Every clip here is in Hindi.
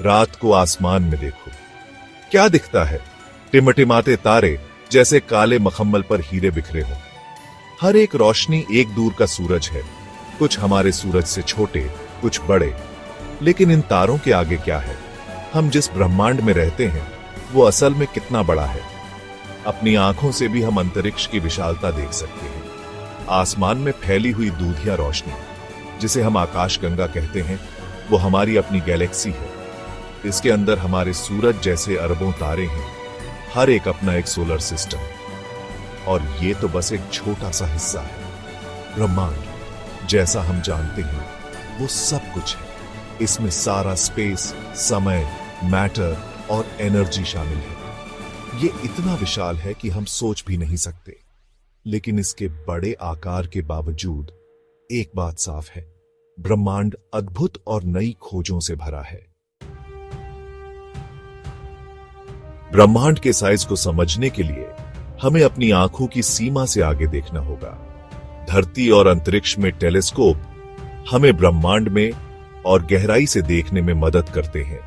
रात को आसमान में देखो, क्या दिखता है? टिमटिमाते तारे जैसे काले मखमल पर हीरे बिखरे हो। हर एक रोशनी एक दूर का सूरज है, कुछ हमारे सूरज से छोटे, कुछ बड़े। लेकिन इन तारों के आगे क्या है? हम जिस ब्रह्मांड में रहते हैं वो असल में कितना बड़ा है? अपनी आंखों से भी हम अंतरिक्ष की विशालता देख सकते हैं। आसमान में फैली हुई दूधिया रोशनी, जिसे हम आकाशगंगा कहते हैं, वो हमारी अपनी गैलेक्सी है। इसके अंदर हमारे सूरज जैसे अरबों तारे हैं, हर एक अपना एक सोलर सिस्टम। और ये तो बस एक छोटा सा हिस्सा है। ब्रह्मांड जैसा हम जानते हैं वो सब कुछ है। इसमें सारा स्पेस, समय, मैटर और एनर्जी शामिल है। ये इतना विशाल है कि हम सोच भी नहीं सकते। लेकिन इसके बड़े आकार के बावजूद एक बात साफ है, ब्रह्मांड अद्भुत और नई खोजों से भरा है। ब्रह्मांड के साइज को समझने के लिए हमें अपनी आंखों की सीमा से आगे देखना होगा। धरती और अंतरिक्ष में टेलीस्कोप हमें ब्रह्मांड में और गहराई से देखने में मदद करते हैं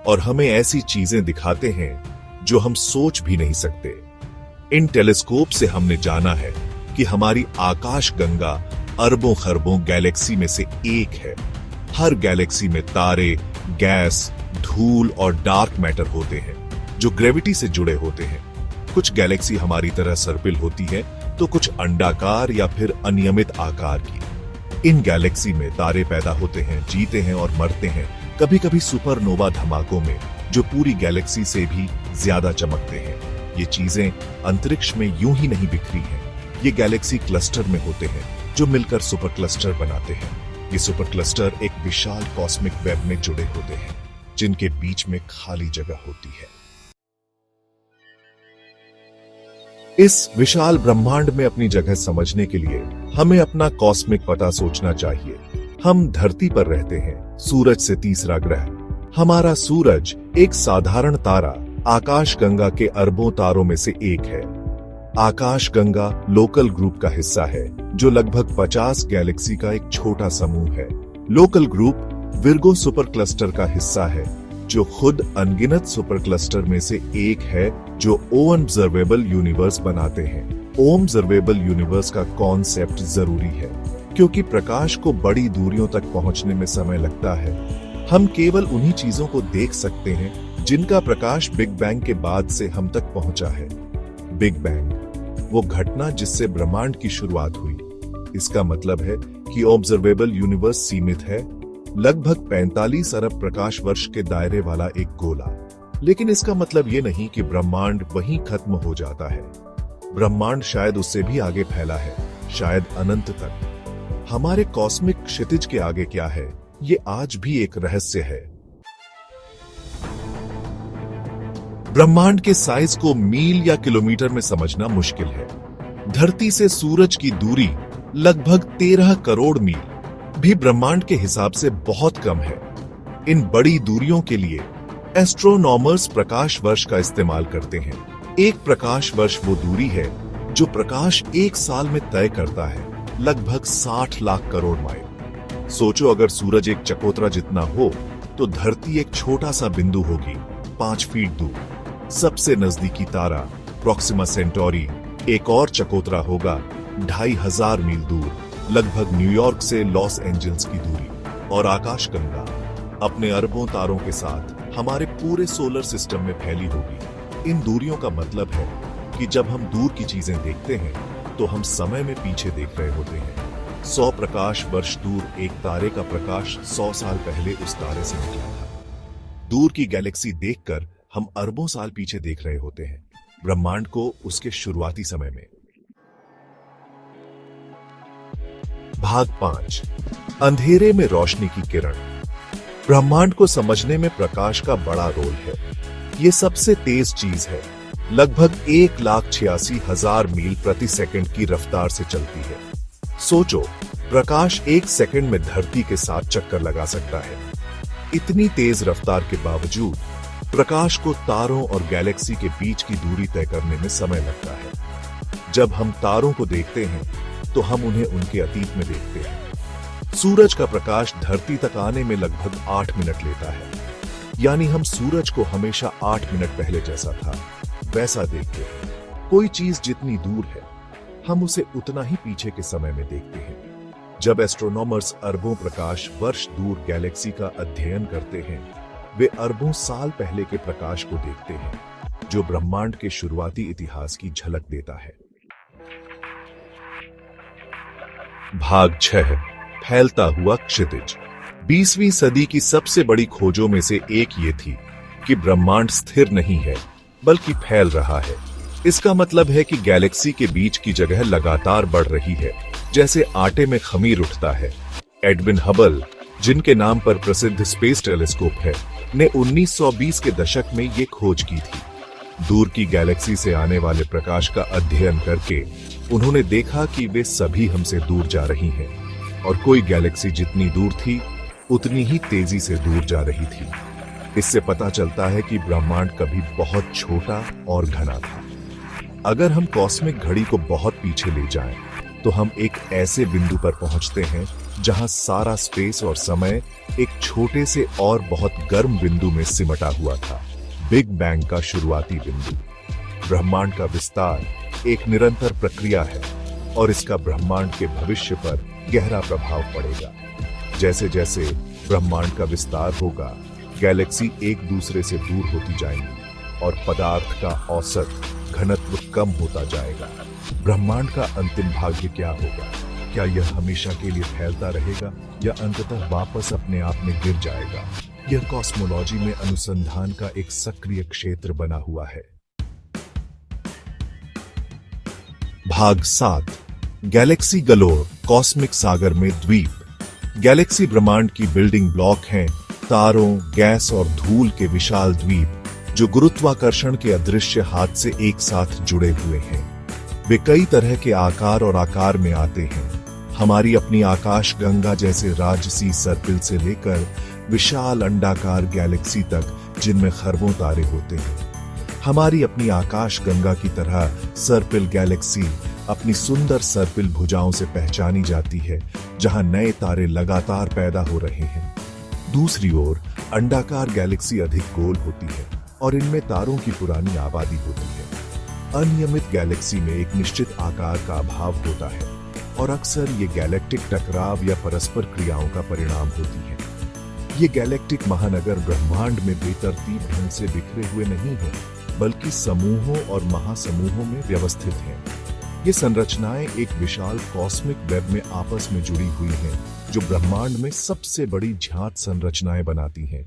और हमें ऐसी चीजें दिखाते हैं जो हम सोच भी नहीं सकते। इन टेलीस्कोप से हमने जाना है कि हमारी आकाश गंगा अरबों खरबों गैलेक्सी में से एक है। हर गैलेक्सी में तारे, गैस, धूल और डार्क मैटर होते हैं जो ग्रेविटी से जुड़े होते हैं। कुछ गैलेक्सी हमारी तरह सर्पिल होती है तो कुछ अंडाकार या फिर अनियमित आकार की। इन गैलेक्सी में तारे पैदा होते हैं, जीते हैं और मरते हैं, कभी कभी सुपरनोवा धमाकों में जो पूरी गैलेक्सी से भी ज्यादा चमकते हैं। ये चीजें अंतरिक्ष में यूं ही नहीं बिखरी हैं। ये गैलेक्सी क्लस्टर में होते हैं जो मिलकर सुपर क्लस्टर बनाते हैं। ये सुपर क्लस्टर एक विशाल कॉस्मिक वेब में जुड़े होते हैं जिनके बीच में खाली जगह होती है। इस विशाल ब्रह्मांड में अपनी जगह समझने के लिए हमें अपना कॉस्मिक पता सोचना चाहिए। हम धरती पर रहते हैं, सूरज से तीसरा ग्रह। हमारा सूरज एक साधारण तारा आकाशगंगा के अरबों तारों में से एक है। आकाशगंगा लोकल ग्रुप का हिस्सा है जो लगभग 50 गैलेक्सी का एक छोटा समूह है। Local group Virgo super cluster का हिस्सा है जो खुद अनगिनत सुपर क्लस्टर में से एक है जो ऑब्जर्वेबल यूनिवर्स बनाते हैं। ऑब्जर्वेबल यूनिवर्स का कॉन्सेप्ट जरूरी है क्योंकि प्रकाश को बड़ी दूरियों तक पहुंचने में समय लगता है। हम केवल उन्हीं चीजों को देख सकते हैं जिनका प्रकाश बिग बैंग के बाद से हम तक पहुंचा है। बिग बैंग, वो घटना जिससे ब्रह्मांड की शुरुआत हुई। इसका मतलब है कि ऑब्जर्वेबल यूनिवर्स सीमित है, लगभग 45 अरब प्रकाश वर्ष के दायरे वाला एक गोला। लेकिन इसका मतलब ये नहीं कि ब्रह्मांड वहीं खत्म हो जाता है। ब्रह्मांड शायद उससे भी आगे फैला है, शायद अनंत तक। हमारे कॉस्मिक क्षितिज के आगे क्या है, ये आज भी एक रहस्य है। ब्रह्मांड के साइज को मील या किलोमीटर में समझना मुश्किल है। धरती से सूरज की दूरी लगभग 13 करोड़ मील भी ब्रह्मांड के हिसाब से बहुत कम है। इन बड़ी दूरियों के लिए एस्ट्रोनॉमर्स प्रकाश वर्ष का इस्तेमाल करते हैं। एक प्रकाश वर्ष वो दूरी है जो प्रकाश एक साल में तय करता है, लगभग 60 लाख करोड़ माइल। सोचो, अगर सूरज एक चकोतरा जितना हो तो धरती एक छोटा सा बिंदु होगी, 5 फीट दूर। सबसे नजदीकी तारा प्रोक्सिमा सेंटोरी एक और चकोतरा होगा 2500 मील दूर, लगभग न्यूयॉर्क से लॉस एंजल्स की दूरी। और आकाशगंगा अपने अरबों तारों के साथ हमारे पूरे सोलर सिस्टम में फैली होगी। इन दूरियों का मतलब है कि जब हम दूर की चीजें देखते हैं तो हम समय में पीछे देख रहे होते हैं। 100 प्रकाश वर्ष दूर एक तारे का प्रकाश 100 साल पहले उस तारे से निकला था। दूर की गैलेक्सी देखकर हम अरबों साल पीछे देख रहे होते हैं, ब्रह्मांड को उसके शुरुआती समय में। भाग 5, अंधेरे में रोशनी की किरण। ब्रह्मांड को समझने में प्रकाश का बड़ा रोल है। ये सबसे तेज चीज है, लगभग 1,86,000 मील प्रति सेकंड की रफ्तार से चलती है। सोचो, प्रकाश 1 सेकंड में धरती के साथ चक्कर लगा सकता है। इतनी तेज रफ्तार के बावजूद प्रकाश को तारों और गैलेक्सी के बीच की दूरी तय करने में समय लगता है। जब हम तारों को देखते हैं तो हम उन्हें उनके अतीत में देखते हैं। सूरज का प्रकाश धरती तक आने में लगभग 8 मिनट लेता है। यानी हम सूरज को हमेशा 8 मिनट पहले जैसा था वैसा देखते हैं। कोई चीज जितनी दूर है हम उसे उतना ही पीछे के समय में देखते हैं। जब एस्ट्रोनॉमर्स अरबों प्रकाश वर्ष दूर गैलेक्सी का अध्ययन करते हैं, वे अरबों साल पहले के प्रकाश को देखते हैं, जो ब्रह्मांड के शुरुआती इतिहास की झलक देता है। भाग 6, फैलता हुआ क्षितिज। 20वीं सदी की सबसे बड़ी खोजों में से एक ये थी कि ब्रह्मांड स्थिर नहीं है बल्कि फैल रहा है। इसका मतलब है कि गैलेक्सी के बीच की जगह लगातार बढ़ रही है, जैसे आटे में खमीर उठता है। एडविन हबल, जिनके नाम पर प्रसिद्ध स्पेस टेलीस्कोप है, ने 1920 के दशक में ये खोज की थी। दूर की गैलेक्सी से आने वाले प्रकाश का अध्ययन करके उन्होंने देखा कि वे सभी हमसे दूर जा रही हैं और कोई गैलेक्सी जितनी दूर थी उतनी ही तेजी से दूर जा रही थी। इससे पता चलता है कि ब्रह्मांड कभी बहुत छोटा और घना था। अगर हम कॉस्मिक घड़ी को बहुत पीछे ले जाएं, तो हम एक ऐसे बिंदु पर पहुंचते हैं जहां सारा स्पेस और समय एक छोटे से और बहुत गर्म बिंदु में सिमटा हुआ था। बिग बैंग का शुरुआती बिंदु। ब्रह्मांड का विस्तार एक निरंतर प्रक्रिया है और इसका ब्रह्मांड के भविष्य पर गहरा प्रभाव पड़ेगा। जैसे जैसे ब्रह्मांड का विस्तार होगा, गैलेक्सी एक दूसरे से दूर होती जाएंगी और पदार्थ का औसत घनत्व कम होता जाएगा। ब्रह्मांड का अंतिम भाग्य क्या होगा? क्या यह हमेशा के लिए फैलता रहेगा या अंततः वापस अपने आप में गिर जाएगा? यह कॉस्मोलॉजी में अनुसंधान का एक सक्रिय क्षेत्र बना हुआ है। भाग 7, गैलेक्सी गलोर, कॉस्मिक सागर में द्वीप। गैलेक्सी ब्रह्मांड की बिल्डिंग ब्लॉक हैं, तारों, गैस और धूल के विशाल द्वीप जो गुरुत्वाकर्षण के अदृश्य हाथ से एक साथ जुड़े हुए हैं। वे कई तरह के आकार और आकार में आते हैं। हमारी अपनी आकाश गंगा जैसे राजसी सर्पिल से लेकर विशाल अंडाकार गैलेक्सी तक, जिनमें खरबों तारे होते हैं। हमारी अपनी आकाश गंगा की तरह सर्पिल गैलेक्सी अपनी सुंदर सर्पिल भुजाओं से पहचानी जाती है, जहां नए तारे लगातार पैदा हो रहे हैं। दूसरी ओर अंडाकार गैलेक्सी अधिक गोल होती है और इनमें तारों की पुरानी आबादी होती है। अनियमित गैलेक्सी में एक निश्चित आकार का अभाव होता है और अक्सर ये गैलेक्टिक टकराव या परस्पर क्रियाओं का परिणाम होती है। ये गैलेक्टिक महानगर ब्रह्मांड में बेतरतीब ढंग से बिखरे हुए नहीं हैं, बल्कि समूहों और महासमूहों में व्यवस्थित हैं। ये संरचनाएं एक विशाल कॉस्मिक वेब में आपस में जुड़ी हुई हैं, जो ब्रह्मांड में सबसे बड़ी ज्ञात संरचनाएं बनाती हैं।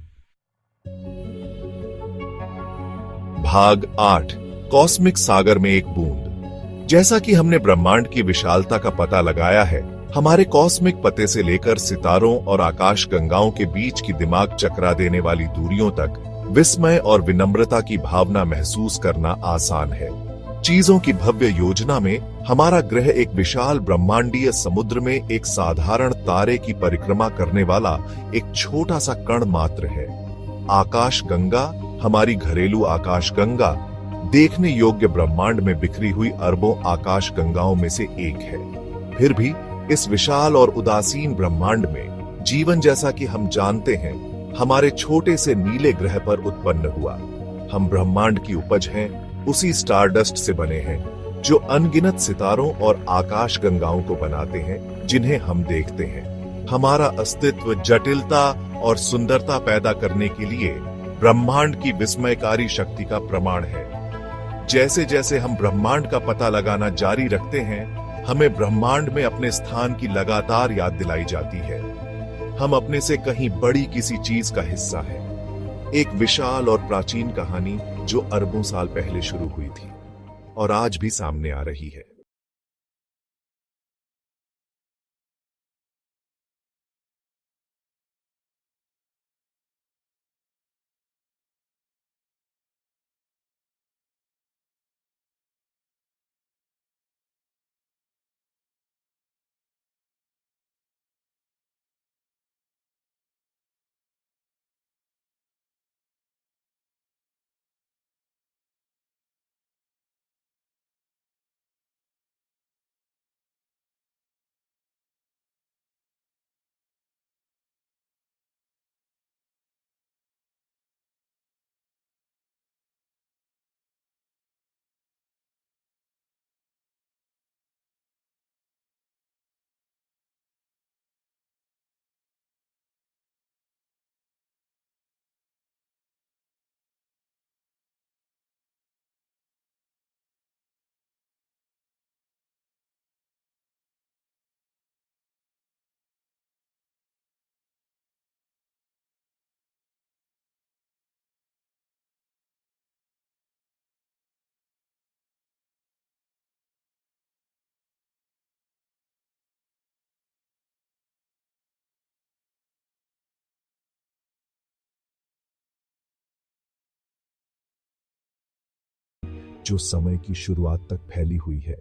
भाग 8, कॉस्मिक सागर में एक बूंद। जैसा कि हमने ब्रह्मांड की विशालता का पता लगाया है, हमारे कॉस्मिक पते से लेकर सितारों और आकाश गंगाओं के बीच की दिमाग चकरा देने वाली दूरियों तक विस्मय और विनम्रता की भावना महसूस करना आसान है। चीजों की भव्य योजना में हमारा ग्रह एक विशाल ब्रह्मांडीय समुद्र में एक साधारण तारे की परिक्रमा करने वाला एक छोटा सा कण मात्र है। आकाश गंगा, हमारी घरेलू आकाश गंगा, देखने योग्य ब्रह्मांड में बिखरी हुई अरबों आकाश गंगाओं में से एक है। फिर भी इस विशाल और उदासीन ब्रह्मांड में जीवन, जैसा कि हम जानते हैं, हमारे छोटे से नीले ग्रह पर उत्पन्न हुआ। हम ब्रह्मांड की उपज हैं, उसी स्टारडस्ट से बने हैं जो अनगिनत सितारों और आकाश गंगाओं को बनाते हैं, जिन्हें हम देखते हैं। हमारा अस्तित्व जटिलता और सुंदरता पैदा करने के लिए ब्रह्मांड की विस्मयकारी शक्ति का प्रमाण है। जैसे जैसे हम ब्रह्मांड का पता लगाना जारी रखते हैं, हमें ब्रह्मांड में अपने स्थान की लगातार याद दिलाई जाती है। हम अपने से कहीं बड़ी किसी चीज का हिस्सा हैं। एक विशाल और प्राचीन कहानी जो अरबों साल पहले शुरू हुई थी और आज भी सामने आ रही है। जो समय की शुरुआत तक फैली हुई है।